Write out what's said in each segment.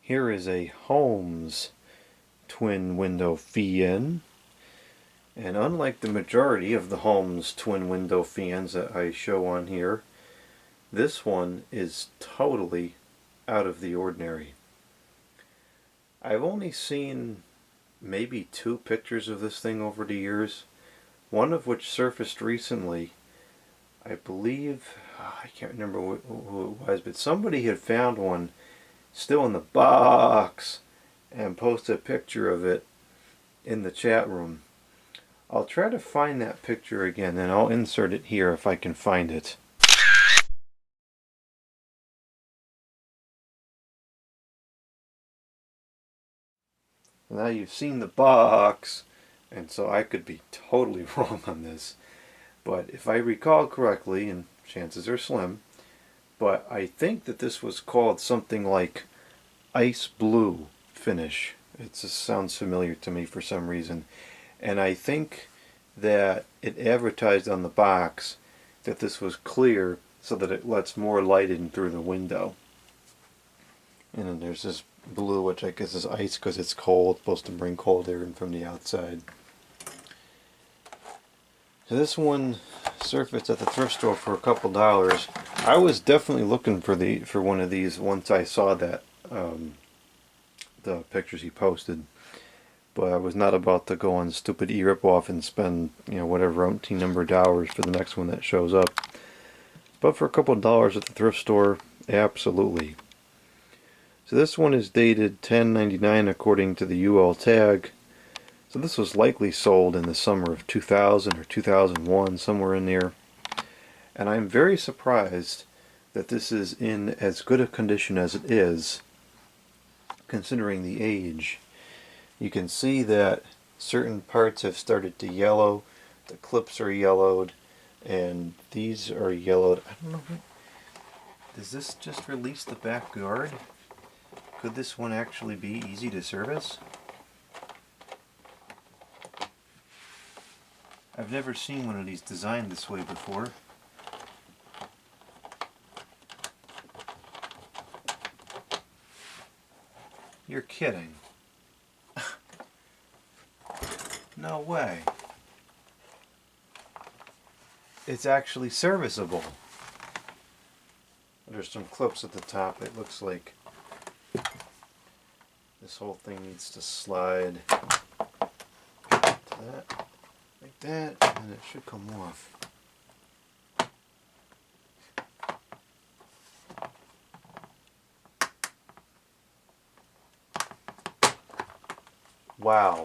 Here is a Holmes twin window fan, and unlike the majority of the Holmes twin window fans that I show on here, this one is totally out of the ordinary. I've only seen maybe 2 pictures of this thing over the years, one of which surfaced recently. I believe, I can't remember who it was, but somebody had found one still in the box and posted a picture of it in the chat room. I'll try to find that picture again and I'll insert it here if I can find it. Now you've seen the box, and so I could be totally wrong on this, but if I recall correctly, and chances are slim, but I think that this was called something like ice blue finish. It just sounds familiar to me for some reason, and I think that it advertised on the box that this was clear so that it lets more light in through the window. And then there's this blue, which I guess is ice because it's cold, supposed to bring cold air in from the outside. So this one surfaced at the thrift store for a couple dollars. I was definitely looking for one of these once I saw that the pictures he posted, but I was not about to go on stupid e-rip-off and spend, whatever umpteen number of dollars for the next one that shows up. But for a couple of dollars at the thrift store, absolutely. So this one is dated 10/99 according to the UL tag. So this was likely sold in the summer of 2000 or 2001, somewhere in there. And I'm very surprised that this is in as good a condition as it is, considering the age. You can see that certain parts have started to yellow, the clips are yellowed, and these are yellowed. I don't know, does this just release the back guard? Could this one actually be easy to service? I've never seen one of these designed this way before. You're kidding. No way. It's actually serviceable. There's some clips at the top. It looks like this whole thing needs to slide to that, like that, and it should come off. Wow.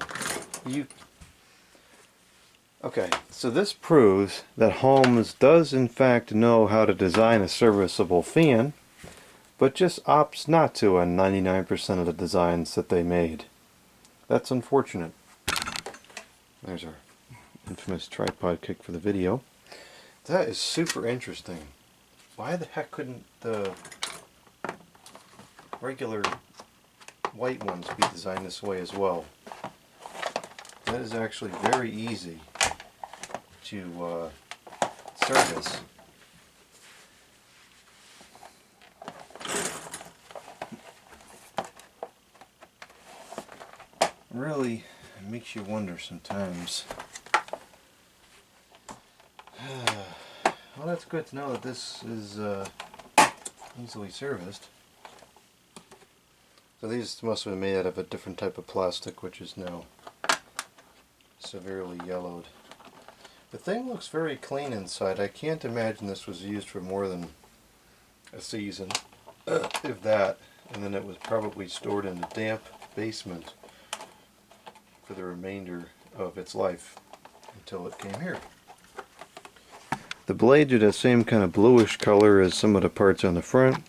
Okay, so this proves that Holmes does in fact know how to design a serviceable fan, but just opts not to on 99% of the designs that they made. That's unfortunate. There's our infamous tripod kick for the video. That is super interesting. Why the heck couldn't the regular white ones be designed this way as well? That is actually very easy to service. Really, it makes you wonder sometimes. Well, that's good to know that this is easily serviced. So these must have been made out of a different type of plastic, which is now severely yellowed. The thing looks very clean inside. I can't imagine this was used for more than a season, if that, and then it was probably stored in a damp basement for the remainder of its life until it came here. The blades are the same kind of bluish color as some of the parts on the front.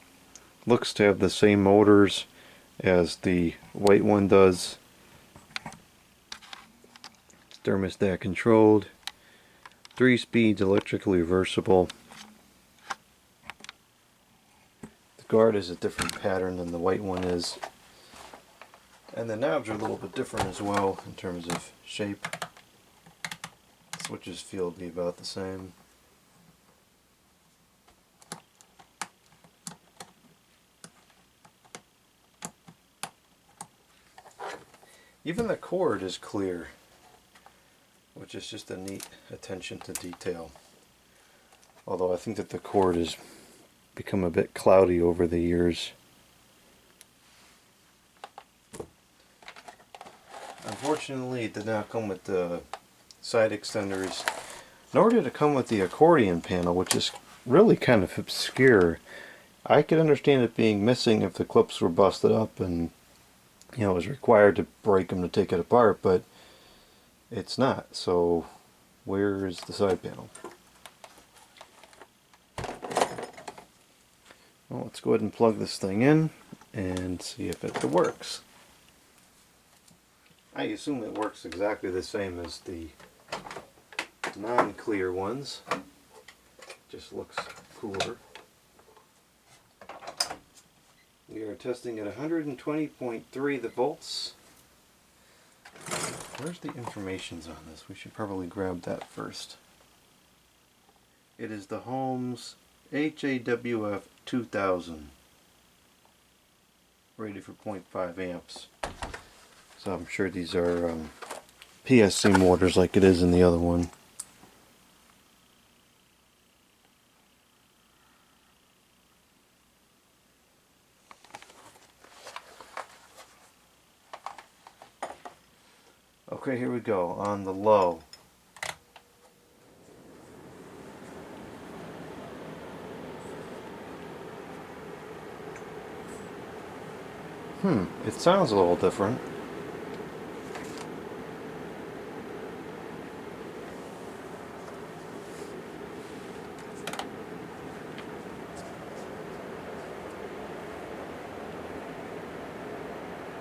Looks to have the same motors as the white one does. It's thermostat controlled. 3 speeds, electrically reversible. The guard is a different pattern than the white one is. And the knobs are a little bit different as well in terms of shape. Switches feel to be about the same. Even the cord is clear, which is just a neat attention to detail. Although I think that the cord has become a bit cloudy over the years. Unfortunately, it did not come with the side extenders, nor did it come with the accordion panel, which is really kind of obscure. I could understand it being missing if the clips were busted up and, you know, it was required to break them to take it apart, but it's not. So where is the side panel? Well, let's go ahead and plug this thing in and see if it works. I assume it works exactly the same as the non-clear ones. Just looks cooler. We are testing at 120.3 the volts. Where's the information on this? We should probably grab that first. It is the Holmes HAWF2000, rated for 0.5 amps. So I'm sure these are PSC motors like it is in the other one. Okay, here we go on the low. It sounds a little different.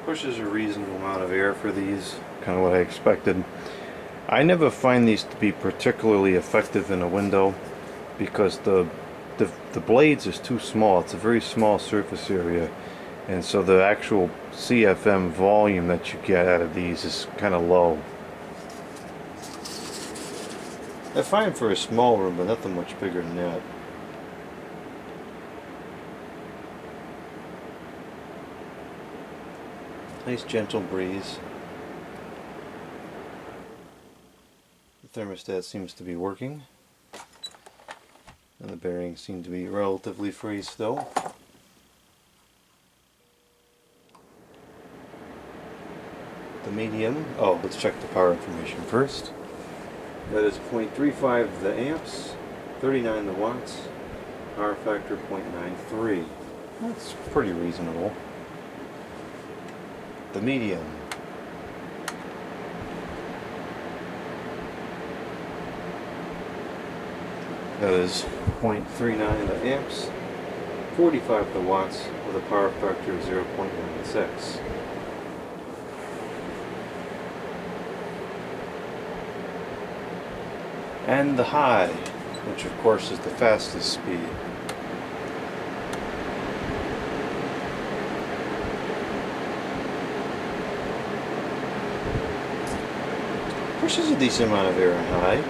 Pushes a reasonable amount of air for these, kind of what I expected. I never find these to be particularly effective in a window because the blades is too small. It's a very small surface area, and so the actual CFM volume that you get out of these is kind of low. They're fine for a small room, but nothing much bigger than that. Nice gentle breeze. The thermostat seems to be working, and the bearings seem to be relatively free still. The medium, let's check the power information first. That is 0.35 the amps, 39 the watts, power factor 0.93. That's pretty reasonable. The medium. That is 0.39 the amps, 45 the watts with a power factor of 0.96. And the high, which of course is the fastest speed. Pushes a decent amount of air on high.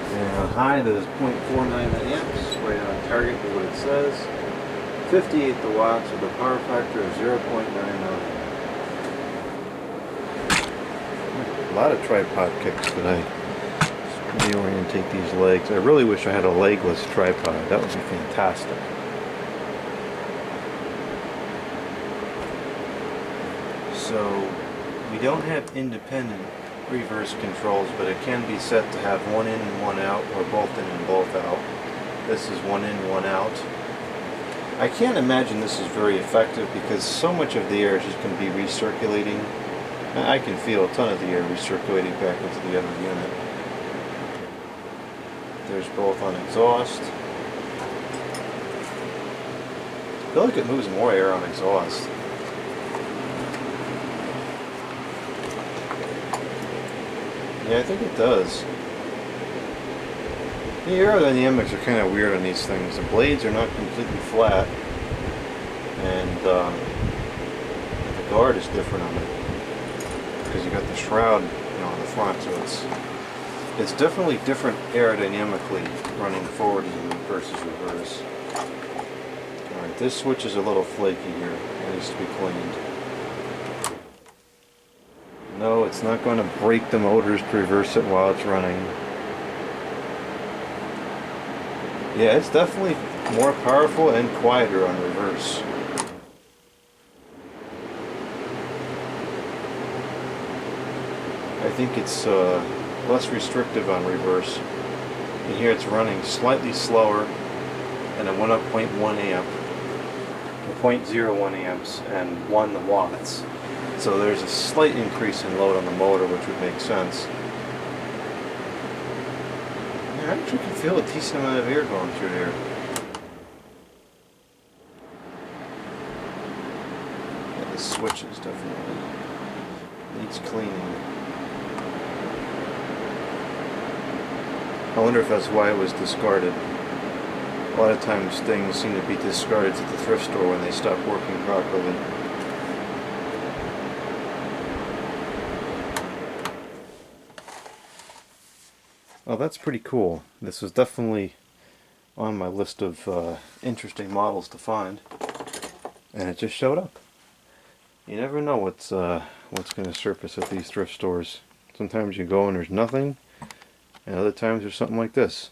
And on high, that is 0.49 amps, right on target with what it says. 58 the watts with a power factor of 0.99. A lot of tripod kicks today. Reorientate these legs. I really wish I had a legless tripod. That would be fantastic. So we don't have independent reverse controls, but it can be set to have one in and one out, or both in and both out. This is one in, one out. I can't imagine this is very effective because so much of the air is just going to be recirculating. I can feel a ton of the air recirculating back into the other unit. There's both on exhaust. I feel like it moves more air on exhaust. Yeah, I think it does. The aerodynamics are kind of weird on these things. The blades are not completely flat, and the guard is different on it because you got the shroud, on the front, so it's It's definitely different aerodynamically running forward versus reverse. Alright, this switch is a little flaky here. It needs to be cleaned. No, it's not going to break the motors to reverse it while it's running. Yeah, it's definitely more powerful and quieter on reverse. I think it's less restrictive on reverse. And here it's running slightly slower, and it went up 0.1 amp, 0.01 amps, and 1 watts. So there's a slight increase in load on the motor, which would make sense. I actually can feel a decent amount of air going through there. Yeah, the switch is definitely needs cleaning. I wonder if that's why it was discarded. A lot of times things seem to be discarded at the thrift store when they stop working properly. Oh, that's pretty cool. This was definitely on my list of interesting models to find, and it just showed up. You never know what's going to surface at these thrift stores. Sometimes you go and there's nothing, and other times there's something like this.